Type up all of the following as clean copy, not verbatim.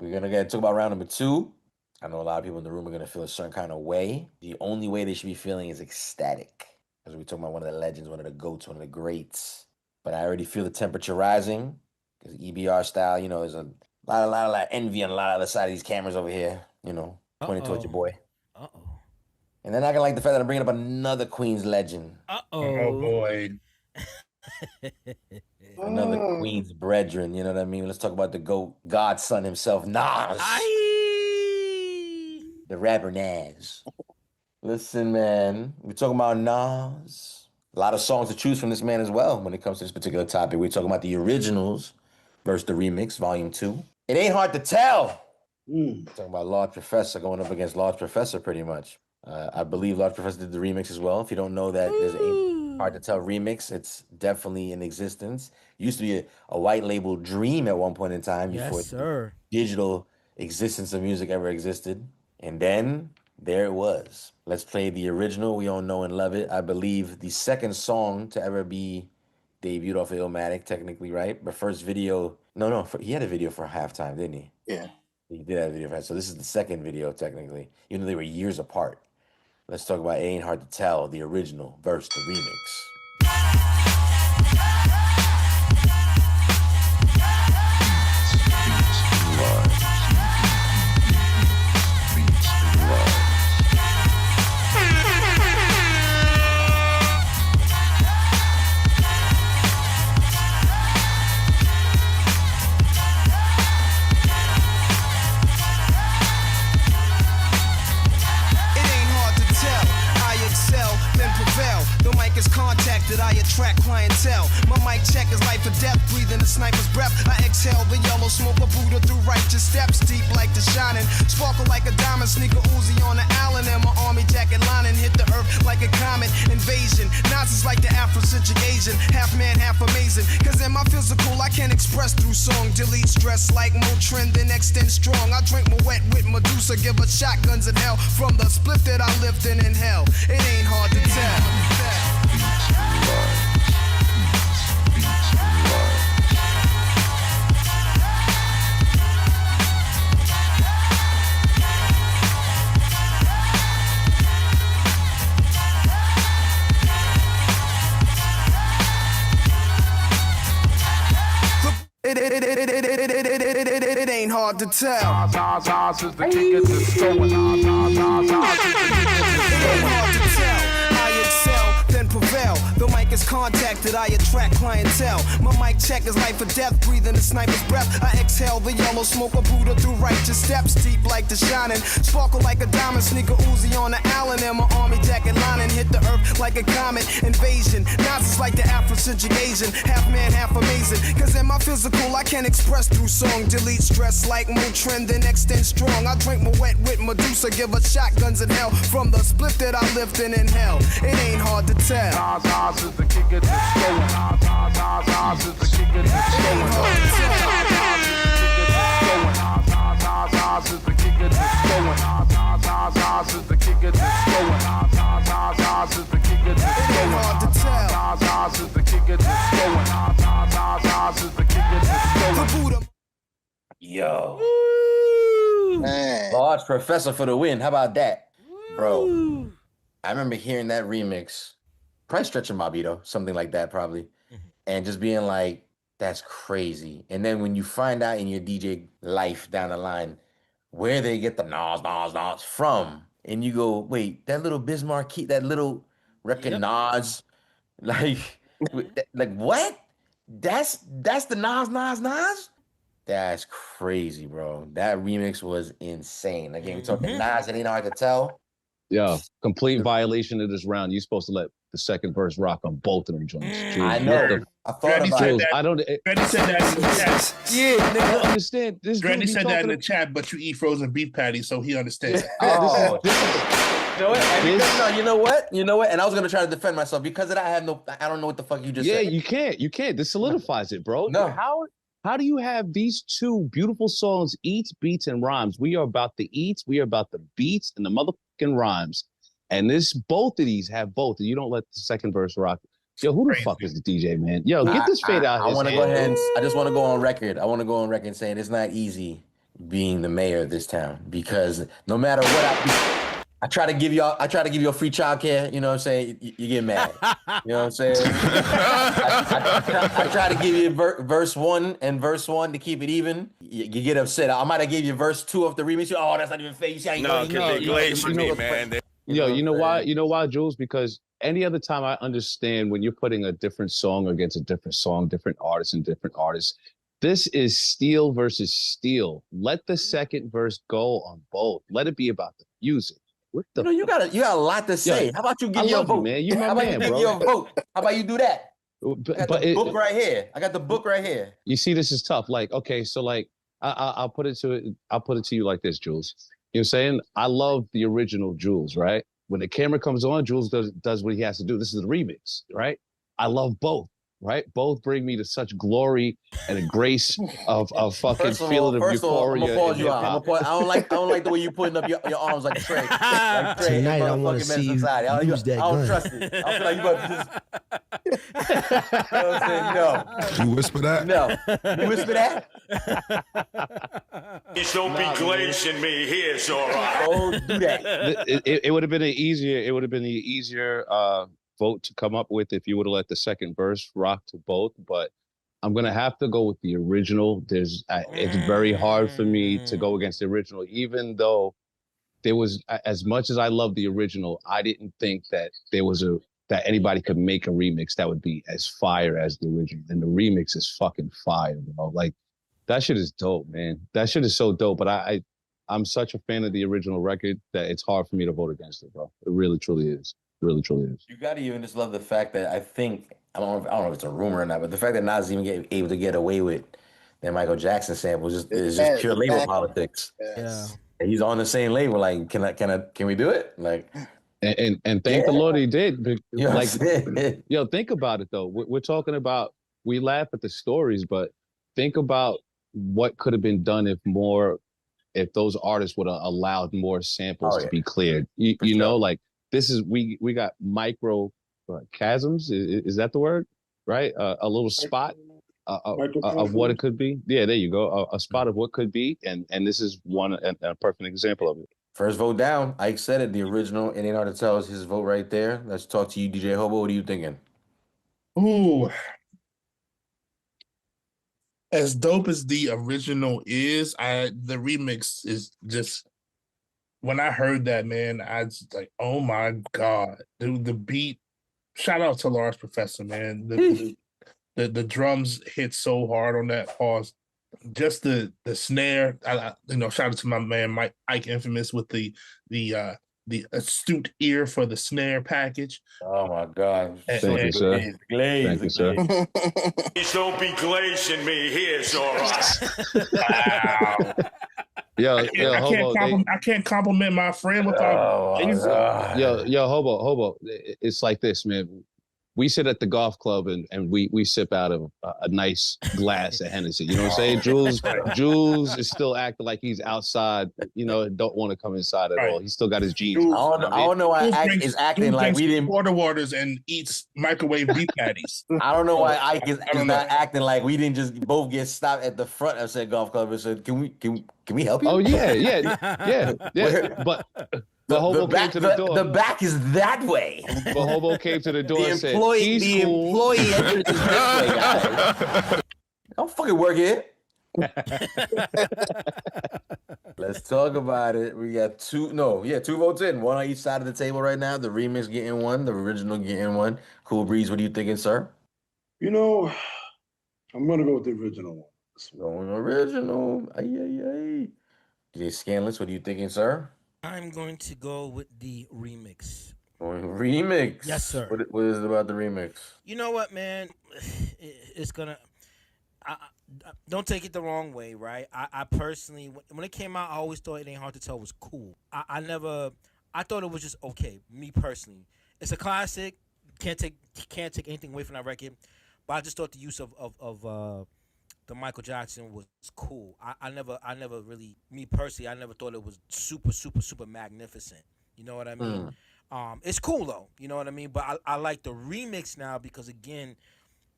We're gonna get talk about round number 2. I know a lot of people in the room are gonna feel a certain kind of way. The only way they should be feeling is ecstatic, as we talk about one of the legends, one of the goats, one of the greats. But I already feel the temperature rising because EBR style, there's a lot of envy on a lot of other side of these cameras over here, pointing towards your boy. And they're not gonna like the fact that I'm bringing up another Queens legend. Oh boy. Another Queens brethren, you know what I mean? Let's talk about the GOAT, Godson himself, Nas. The rapper NAS. Listen, man, we're talking about Nas. A lot of songs to choose from this man as well when it comes to this particular topic. We're talking about the originals versus the remix, volume 2. It ain't hard to tell. We're talking about Large Professor going up against Large Professor pretty much. I believe Large Professor did the remix as well. If you don't know that there's a Hard to Tell remix, it's definitely in existence. It used to be a white label dream at one point in time before digital existence of music ever existed. And then there it was. Let's play the original. We all know and love it. I believe the second song to ever be debuted off of Illmatic, technically, right? But first video, he had a video for Halftime, didn't he? Yeah. He did have a video for that. So this is the second video, technically, even though they were years apart. Let's talk about It Ain't Hard to Tell, the original versus the remix. I attract clientele. My mic check is life or death, breathing the sniper's breath. I exhale the yellow smoke of Buddha through righteous steps, deep like the shining, sparkle like a diamond, sneaker Uzi on the Allen, and my army jacket lining hit the earth like a comet invasion. Nas is like the Afrocentric Asian, half man, half amazing. Cause in my physical, I can express through song, delete stress like Motrin, then extend strong. I drink my wet with Medusa, give her shotguns in hell from the split that I lived in hell. It ain't hard to tell. It ain't hard to tell. Nas is the king of the going. Nas is the king of the going. I excel, then prevail. The mic is contacted, I attract clientele. My mic check is life or death, breathing the sniper's breath. I exhale the yellow smoke of Buddha through righteous steps, deep like the shining, sparkle like a diamond, sneaker Uzi on the Allen, and my army jacket lining hit the earth like a comet invasion. Nas is like the Afrocentric Asian, half man, half amazing. Cause in my physical, I can express through song, delete stress like Motrin, then extend strong. I drink my wet with Medusa, give her shotguns in hell from the split that I lived in hell. It ain't hard to tell. Nas is the king of the going. Nas is the king of the going. Nas is the king of the going. Nas is the king of the going. Nas is the king of the going. Nas is the king of the going. Nas is the king of the going. Yo. Man. Large Professor for the win. How about that? Bro, I remember hearing that remix, probably stretching Mobito, something like that probably, and just being like, that's crazy. And then when you find out in your DJ life down the line where they get the Nas from, and you go, wait, that little Bismarck key, that little record Nas, like what? That's the Nas? That's crazy, bro. That remix was insane. Again, we talking Nas, it ain't hard to tell. Yeah, complete violation of this round. You're supposed to let the second verse rock on both of them joints. Jeez, I know. I thought about it. Granny said that in the chat. Yeah, nigga, I understand. This Granny said that in the chat, but you eat frozen beef patties, so he understands. Oh, you know what? And I was gonna try to defend myself because of that. I don't know what the fuck you just said. Yeah, you can't. This solidifies it, bro. No. How do you have these two beautiful songs, eats, beats, and rhymes? We are about the eats, we are about the beats and the motherfucking rhymes. And both of these have both, and you don't let the second verse rock. Yo, who the fuck is the DJ, man? Yo, get this fade out. I want to go ahead and I just want to go on record. I want to go on record saying it's not easy being the mayor of this town because no matter what I try to give you a free childcare, you know what I'm saying? You get mad. You know what I'm saying? I try to give you verse 1 and verse 1 to keep it even. You get upset. I might have gave you verse 2 of the remix. Oh, that's not even fair. You see how you No, because they glazing me, man. You know why? You know why, Jules? Because any other time I understand when you're putting a different song against a different song, different artists and different artists. This is steel versus steel. Let the second verse go on both. Let it be about the music. What the you got a lot to say. How about you give your vote? man. You my How about man, you give bro. your vote? How about you do that? I got the book right here. I got the book right here. You see, this is tough. Like, okay, so like I'll put it to you like this, Jules. You know what I'm saying? I love the original Jules, right? When the camera comes on, Jules does what he has to do. This is the remix, right? I love both, right? Both bring me to such glory and a grace of fucking feeling of euphoria. I'm gonna pause you out. I don't like the way you putting up your arms like Trey. Like Trey Tonight I want to see you use that I don't gun. trust it. I feel like you about to just. You know what I'm saying? No. You whisper that? No. You whisper that? Please don't be glazing me. Here's all right. Don't do that. It would have been the easier vote to come up with if you would have let the second verse rock to both, but I'm gonna have to go with the original. It's very hard for me to go against the original, even though there was, as much as I love the original, I didn't think that that anybody could make a remix that would be as fire as the original. And the remix is fucking fire, bro. Like that shit is dope, man. That shit is so dope. But I'm such a fan of the original record that it's hard for me to vote against it, bro. It really truly is. Really truly is. You gotta even just love the fact that I don't know if it's a rumor or not, but the fact that Nas even able to get away with that Michael Jackson sample is just pure label politics. Yeah. And he's on the same label. Like, can we do it? Like, and thank the Lord he did. you know Like, what I'm saying? yo, think about it though. We're talking about, we laugh at the stories, but think about what could have been done if those artists would have allowed more samples to be cleared. You know, like this is, we got micro chasms. Is that the word? Right? A little spot of what it could be. Yeah, there you go. A spot of what could be. And this is a perfect example of it. First vote down. Ike said it. The original. It ain't hard to tell. Is his vote right there. Let's talk to you, DJ Hobo. What are you thinking? Ooh. As dope as the original is, the remix is just, when I heard that, man, I just like, oh my God. Dude, the beat, shout out to Lars Professor, man. The drums hit so hard on that pause. Just the snare, shout out to my man Mike Ike Infamous with the astute ear for the snare package. Oh my God! Thank you, sir. Thank you, sir. Please don't be glazing me. Here's all right. Wow. Hobo. I can't compliment my friend without. Hobo. It's like this, man. We sit at the golf club and we sip out of a nice glass of Hennessy. You know what I'm saying? Jules is still acting like he's outside, don't want to come inside at all. He's still got his jeans. I don't know why Ike is acting like we didn't quarter waters and eats microwave beef patties. I don't know why Ike is not acting like we didn't just both get stopped at the front of said golf club and said, can we help you? Oh yeah. But Hobo came to the door. The back is that way. But Hobo came to the door and said, the employee entrance is this way, guys. Don't fucking work here. Let's talk about it. We got two votes in. One on each side of the table right now. The remix getting one, the original getting one. Cool Breeze, what are you thinking, sir? I'm going to go with the original one. Going original. DJ Scanless, what are you thinking, sir? I'm going to go with the remix. Remix? Yes, sir. What is it about the remix? You know what, man? It's gonna. Don't take it the wrong way, right? I personally, when it came out, I always thought It Ain't Hard to Tell was cool. I thought it was just okay. Me personally, it's a classic. Can't take anything away from that record. But I just thought the use of the Michael Jackson was cool. I never really, me personally, I never thought it was super magnificent. You know what I mean? It's cool though. You know what I mean? But I like the remix now because again,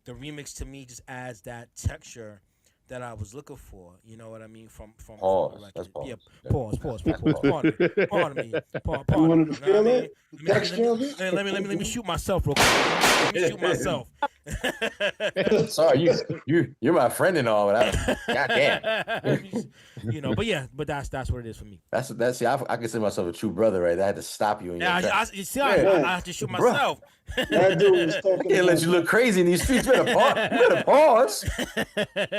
the remix to me just adds that texture that I was looking for. You know what I mean? From Pause. the record. That's pause. Yeah, Yeah. pause. Pardon me. Pardon me. You wanted to feel it? The texture of it? Let me shoot myself real quick. Let me shoot myself. Sorry, you're my friend and all, but goddamn. You know, but that's what it is for me. That's see, I consider myself a true brother, right? I had to stop you in your tracks. You see, I have to shoot myself. That dude was talking Can't let you look crazy in these streets. You better pause.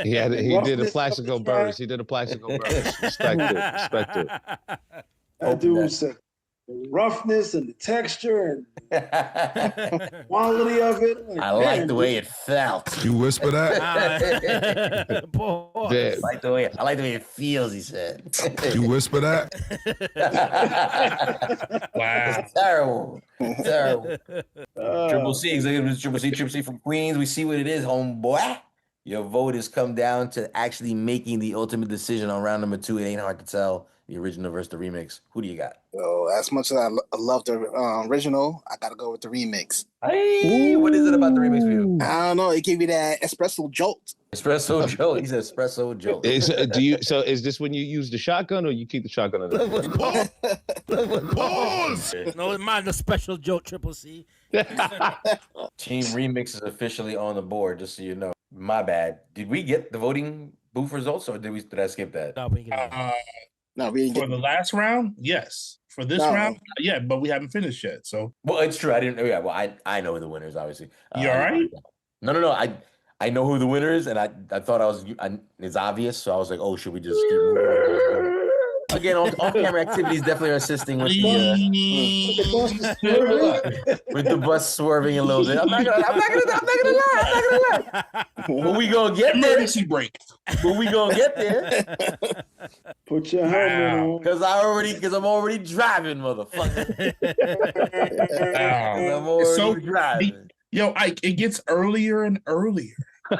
He did a Plaxico Burris. He did a Plaxico Burris. Respect it. That dude said the roughness and the texture and quality of it. I like the way it felt. You whisper that? I like the way it feels, he said. You whisper that? Wow. It's terrible. Triple C, executive Triple C from Queens. We see what it is, homeboy. Your vote has come down to actually making the ultimate decision on round number 2. It ain't hard to tell. The original versus the remix. Who do you got? So as much as I love the original, I gotta go with the remix. Hey, what is it about the remix for you? I don't know. It gave me that espresso jolt. Espresso jolt. He's espresso jolt. So is this when you use the shotgun or you keep the shotgun on the Pause! No, it's mine. The special joke, Triple C. Team Remix is officially on the board, just so you know. My bad. Did we get the voting booth results, or did I skip that? No, we didn't get it. No, we didn't For the last round, yes. For this round, yeah, but we haven't finished yet. So, well, it's true. I didn't. Yeah, well, I know who the winner is. Obviously, you all right? No. I know who the winner is, and I thought it's obvious. So I was like, oh, should we just keep moving? Again, on-camera activities definitely are assisting with the bus swerving a little bit. I'm not gonna lie. But we gonna get there. Emergency brake. But we gonna get there. Put your helmet on. Because I'm already driving, motherfucker. I'm already driving. Yo, Ike, it gets earlier and earlier.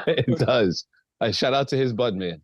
It does. Shout out to his bud, man.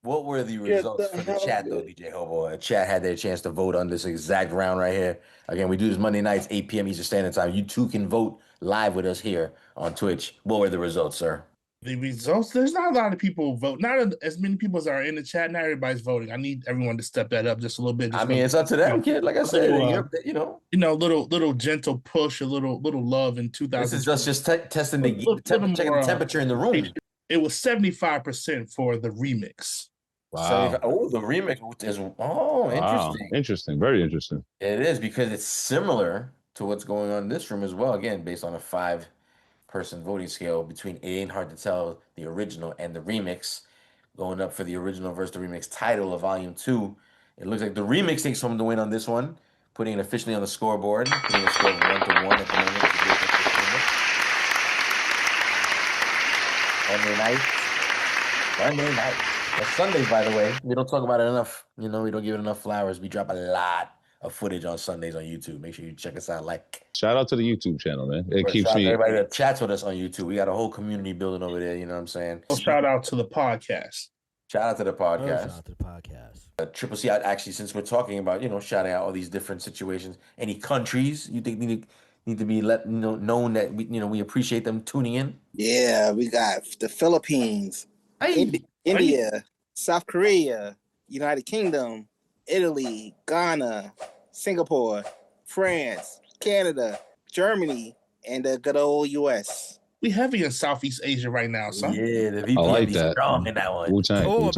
What were the results for the chat, though, DJ Hobo? Chat had their chance to vote on this exact round right here. Again, we do this Monday nights, 8 p.m. Eastern Standard Time. You too can vote live with us here on Twitch. What were the results, sir? The results, there's not a lot of people vote. Not as many people as are in the chat. Not everybody's voting. I need everyone to step that up just a little bit. It's up to them, kid. Like I said, little gentle push, a little love in 2000. This is just testing the temperature in the room. It was 75% for the remix. Wow. The remix is interesting. Wow. Interesting. Very interesting. It is, because it's similar to what's going on in this room as well. Again, based on a 5-person voting scale between It Ain't Hard to Tell, the original, and the remix, going up for the original versus the remix title of Volume 2. It looks like the remix takes home the win on this one, putting it officially on the scoreboard, putting a score of 1-1 at the moment. Monday night. That's Sundays, by the way. We don't talk about it enough. We don't give it enough flowers. We drop a lot of footage on Sundays on YouTube. Make sure you check us out. Shout out to the YouTube channel, man. It keeps me. Everybody that chats with us on YouTube. We got a whole community building over there. You know what I'm saying? Shout out to the podcast. Shout out to the podcast. Shout out to the podcast. Triple C, actually, since we're talking about shouting out all these different situations, any countries you think need to be known that we appreciate them tuning in? Yeah, we got the Philippines, India, South Korea, United Kingdom, Italy, Ghana, Singapore, France, Canada, Germany, and the good old US. We heavy in Southeast Asia right now, son. Yeah, the VPN I like is that. strong in that one. Wu-Tang.